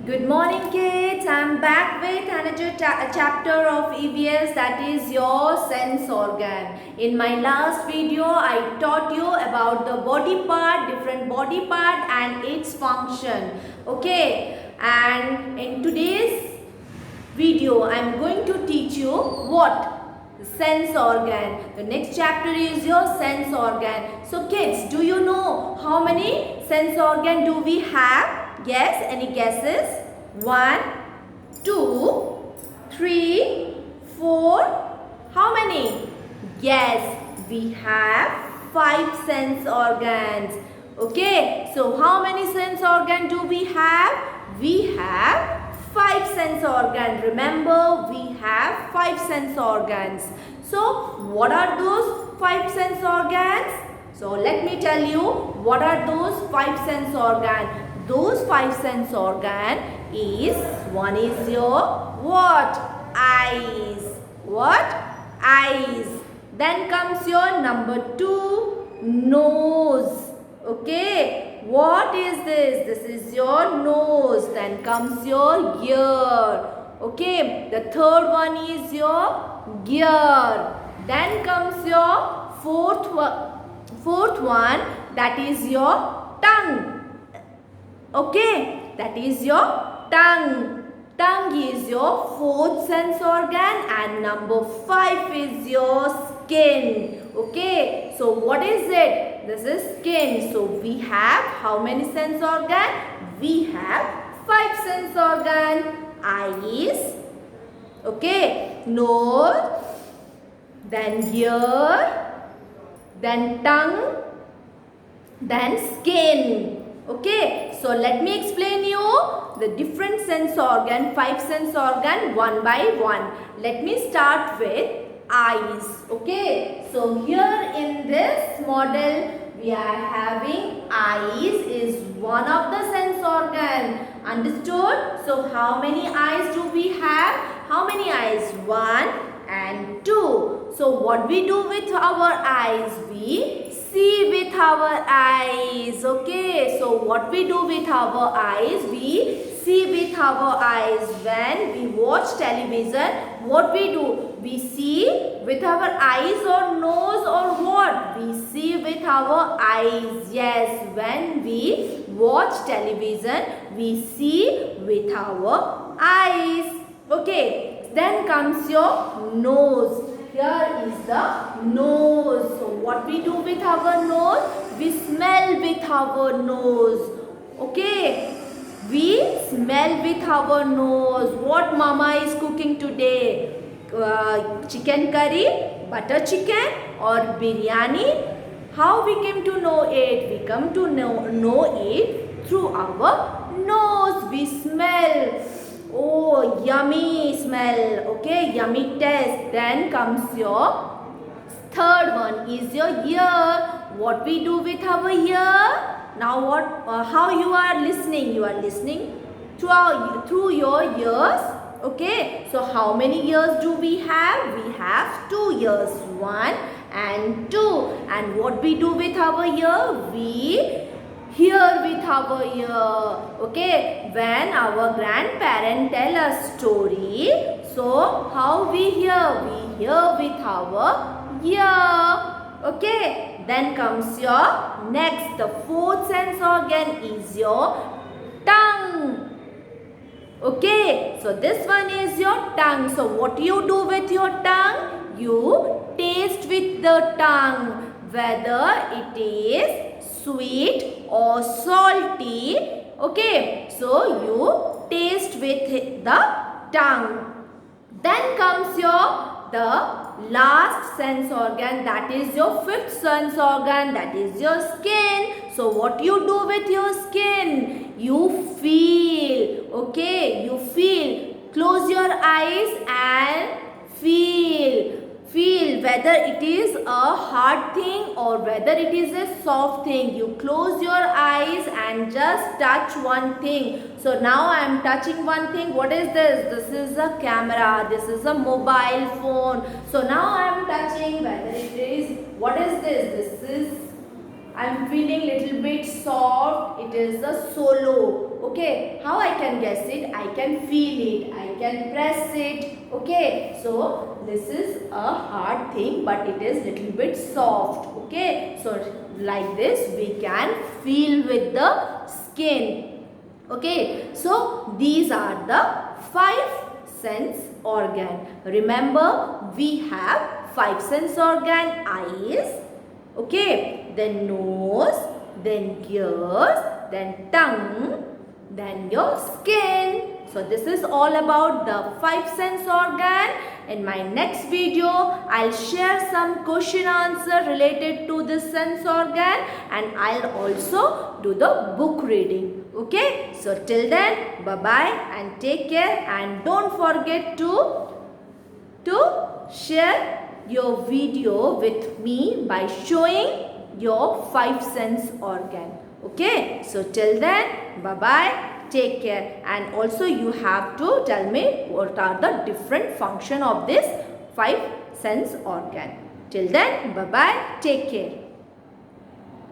Good morning, kids. I'm back with another chapter of EVS, that is your sense organ. In my last video, I taught you about the body part, different body part and its function. Okay, and in today's video, I'm going to teach you what? The sense organ. The next chapter is your sense organ. So kids, do you know how many sense organ do we have? Yes, any guesses? 1, 2, 3, 4. How many? Yes, we have 5 sense organs. Okay, so how many sense organ do we have? We have 5 sense organs. Remember, we have 5 sense organs. So, what are those 5 sense organs? So, let me tell you what are those 5 sense organs. Those 5 sense organ is, one is your what? Eyes. What? Eyes. Then comes your number 2, nose. Okay. What is this? This is your nose. Then comes your ear. Okay. The third one is your gear. Then comes your fourth one, that is your tongue. Okay, that is your tongue. Tongue is your fourth sense organ and number 5 is your skin. Okay, so what is it? This is skin. So we have how many sense organ? We have 5 sense organ. Eyes, okay, nose, then ear, then tongue, then skin. Okay, so let me explain you the different sense organ, 5 sense organ one by one. Let me start with eyes. Okay, so here in this model we are having eyes is one of the sense organ. Understood? So how many eyes do we have? How many eyes? 1 and 2. So what we do with our eyes? We see with our eyes. Okay, so what we do with our eyes? We see with our eyes. When we watch television, what we do? We see with our eyes or nose or what? We see with our eyes. Yes, when we watch television, we see with our eyes. Okay, then comes your nose. Here is the nose. So what we do with our nose? We smell with our nose. Okay. We smell with our nose. What mama is cooking today? Chicken curry, butter chicken or biryani? How we came to know it? We come to know it through our nose. We smell. Oh, yummy smell. Okay, yummy taste. Then comes your third one is your ear. What we do with our ear? Now what? How you are listening? You are listening through your ears. Okay. So how many ears do we have? We have 2 ears. 1 and 2. And what we do with our ear? We hear with our ear. Okay, when our grandparents tell a story, so how we hear? We hear with our ear. Okay, then comes your next, the fourth sense organ is your tongue. Okay, so this one is your tongue. So what you do with your tongue? You taste with the tongue, whether it is sweet or salty. Okay, so you taste with the tongue. Then comes the last sense organ, that is your fifth sense organ, that is your skin. So what you do with your skin? You feel. Okay, you feel. Close your eyes and feel. Feel whether it is a hard thing or whether it is a soft thing. You close your eyes and just touch one thing. So now I am touching one thing. What is this? This is a camera. This is a mobile phone. So now I am touching whether it is, what is this? This is, I am feeling little bit soft. It is a solo. Okay, how I can guess it? I can feel it, I can press it. Okay, so this is a hard thing, but it is little bit soft. Okay, so like this we can feel with the skin. Okay, so these are the 5 sense organ. Remember, we have 5 sense organ: eyes, okay, then nose, then ears, then tongue, then your skin. So this is all about the 5 sense organ. In my next video, I'll share some question answer related to this sense organ, and I'll also do the book reading. Okay, so till then, bye bye and take care, and don't forget to share your video with me by showing your 5 sense organ. Okay, so till then, bye bye, take care, and also you have to tell me what are the different function of this 5 sense organ. Till then, bye bye, take care.